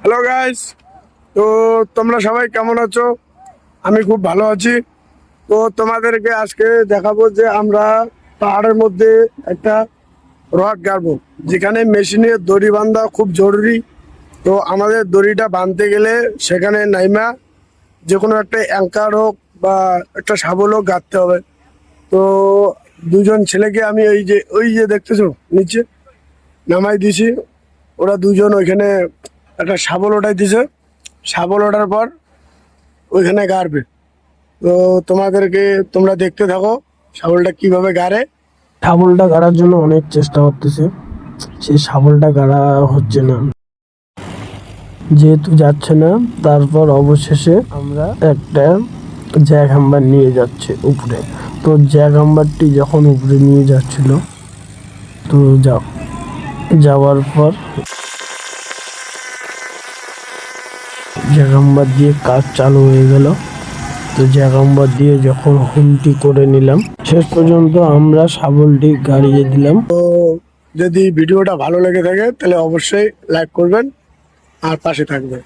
Hello guys, তো তোমরা সবাই কেমন আছো? আমি খুব ভালো আছি। তো তোমাদেরকে আজকে দেখাবো যে আমরা পাহাড়ের মধ্যে একটা রক গাড়বো, যেখানে মেশিনের দড়ি বাঁধা খুব জরুরি। তো আমাদের দড়িটা বাঁধতে গেলে সেখানে নাইমা যে কোনো একটা অ্যাঙ্কার হোক বা একটা শাবল হোক গাঁথতে হবে। তো দুজন ছেলেকে আমি ওই যে দেখতেছো নিচে নামাই দিছি। ওরা দুজন ওইখানে একটা শাবল ওঠাই দিছে। শাবল ওঠার পর ওইখানে গাড়বে। তো তোমরা দেখতে থাকো শাবলটা কিভাবে গাড়ে। শাবলটা গাড়ার জন্য অনেক চেষ্টা করতেছে, সেই শাবলটা গাড়া হচ্ছে না, যেহেতু যাচ্ছে না। তারপর অবশেষে আমরা একটা জ্যাক হাম্বার নিয়ে যাচ্ছে উপরে। তো জ্যাক হাম্বারটি যখন উপরে নিয়ে যাচ্ছিল, তো যাওয়ার পর জ্যাক হাম্বার দিয়ে কাজ চালু হয়ে গেল। তো জ্যাক হাম্বার দিয়ে যখন হুমটি করে নিলাম, শেষ পর্যন্ত আমরা শাবলটি গাড়িয়ে দিলাম। তো যদি ভিডিওটা ভালো লেগে থাকে তাহলে অবশ্যই লাইক করবেন আর পাশে থাকবেন।